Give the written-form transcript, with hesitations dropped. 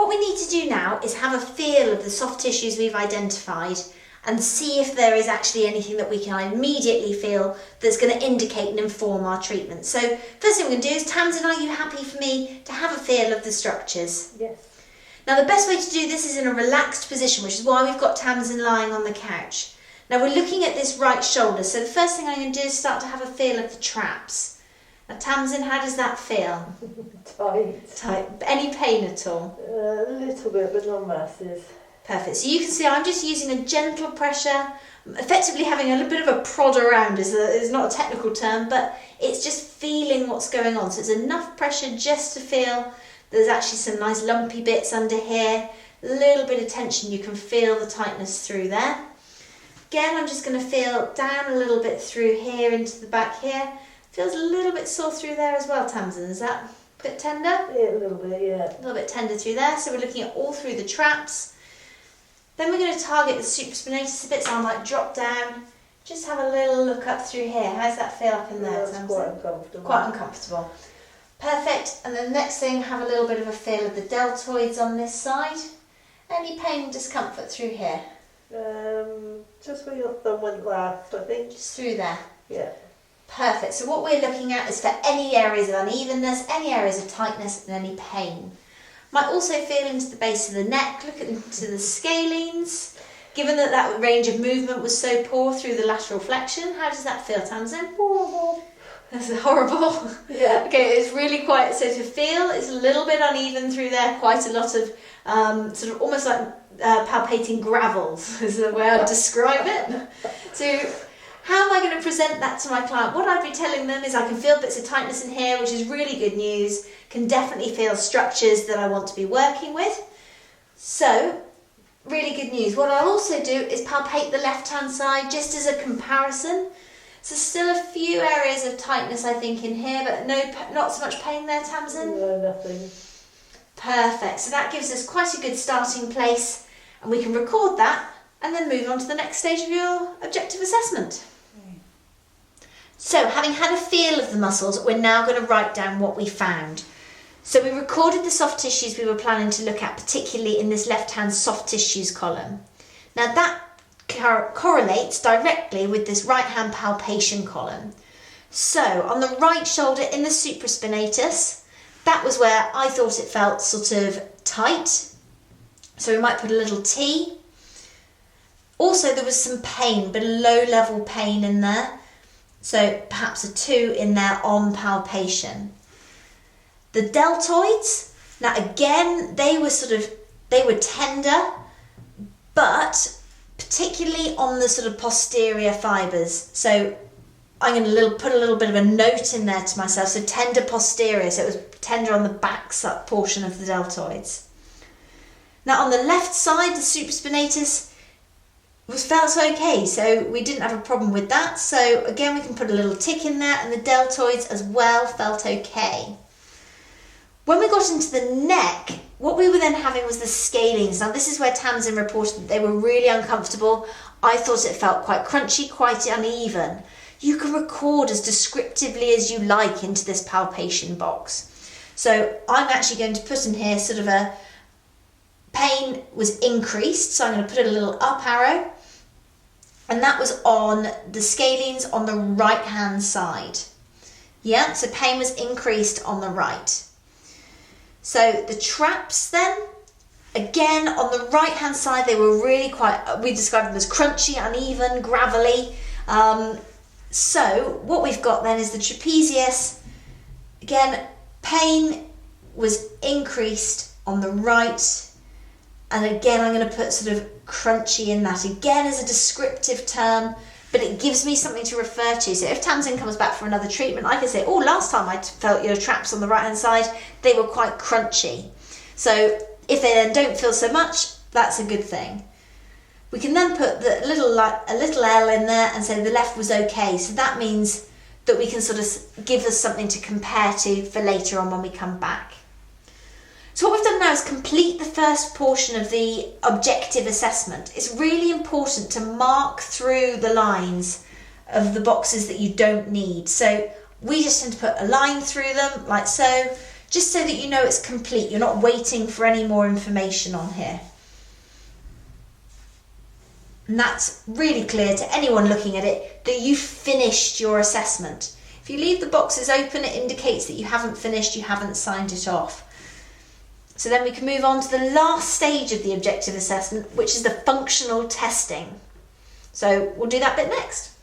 what we need to do now is have a feel of the soft tissues we've identified and see if there is actually anything that we can immediately feel that's going to indicate and inform our treatment. So first thing we're going to do is, Tamsin, are you happy for me to have a feel of the structures? Yes. Now the best way to do this is in a relaxed position, which is why we've got Tamsin lying on the couch. Now we're looking at this right shoulder, so the first thing I'm going to do is start to have a feel of the traps. Now Tamsin, how does that feel? Tight. Tight. Any pain at all? A little bit, but not massive. Perfect. So you can see I'm just using a gentle pressure, effectively having a little bit of a prod around is not a technical term, but it's just feeling what's going on. So it's enough pressure just to feel there's actually some nice lumpy bits under here, a little bit of tension, you can feel the tightness through there. Again, I'm just going to feel down a little bit through here into the back here. Feels a little bit sore through there as well, Tamsin. Is that a bit tender? Yeah, a little bit, yeah. A little bit tender through there. So we're looking at all through the traps. Then we're going to target the supraspinatus a bit, so I might drop down, just have a little look up through here. How does that feel up in there, That's Tamsin? quite uncomfortable. Quite uncomfortable. Perfect. And then the next thing, have a little bit of a feel of the deltoids on this side. Any pain and discomfort through here? Just where your thumb went last, I think. Just through there. Yeah. Perfect. So what we're looking at is for any areas of unevenness, any areas of tightness and any pain. Might also feel into the base of the neck, look into the scalenes. Given that that range of movement was so poor through the lateral flexion, how does that feel, Tamsin? Horrible. That's horrible. Yeah. Okay, it's really quite, so to feel it's a little bit uneven through there, quite a lot of sort of almost like palpating gravels is the way I'd describe it. So how am I going to present that to my client? What I'd be telling them is I can feel bits of tightness in here, which is really good news. Can definitely feel structures that I want to be working with. So, really good news. What I'll also do is palpate the left-hand side just as a comparison. So still a few areas of tightness I think in here, but not so much pain there, Tamsin? No, nothing. Perfect. So that gives us quite a good starting place, and we can record that and then move on to the next stage of your objective assessment. So, having had a feel of the muscles, we're now going to write down what we found. So we recorded the soft tissues we were planning to look at, particularly in this left-hand soft tissues column. Now that correlates directly with this right-hand palpation column. So on the right shoulder in the supraspinatus, that was where I thought it felt sort of tight. So we might put a little T. Also there was some pain, but a low-level pain in there. So perhaps a 2 in there on palpation. The deltoids, now again, they were tender, but particularly on the sort of posterior fibres. So I'm going to put a little bit of a note in there to myself. So tender posterior, so it was tender on the back portion of the deltoids. Now on the left side, the supraspinatus felt okay, so we didn't have a problem with that. So again, we can put a little tick in there, and the deltoids as well felt okay. When we got into the neck, what we were then having was the scalenes. Now this is where Tamsin reported that they were really uncomfortable. I thought it felt quite crunchy, quite uneven. You can record as descriptively as you like into this palpation box. So I'm actually going to put in here sort of a pain was increased, so I'm going to put a little up arrow, and that was on the scalenes on the right hand side. Yeah, so pain was increased on the right. So the traps then, again on the right hand side, they were really we described them as crunchy, uneven, gravelly. So what we've got then is the trapezius. Again, pain was increased on the right, and again I'm going to put sort of crunchy in that again as a descriptive term, but it gives me something to refer to. So if Tamsin comes back for another treatment, I can say, oh, last time I felt your traps on the right hand side, they were quite crunchy. So if they then don't feel so much, that's a good thing. We can then put a little L in there and say the left was okay. So that means that we can sort of give us something to compare to for later on when we come back. So what we've done now is complete the first portion of the objective assessment. It's really important to mark through the lines of the boxes that you don't need. So we just tend to put a line through them like so. just so that you know it's complete. You're not waiting for any more information on here. And that's really clear to anyone looking at it that you've finished your assessment. If you leave the boxes open, it indicates that you haven't finished, you haven't signed it off. So then we can move on to the last stage of the objective assessment, which is the functional testing. So we'll do that bit next.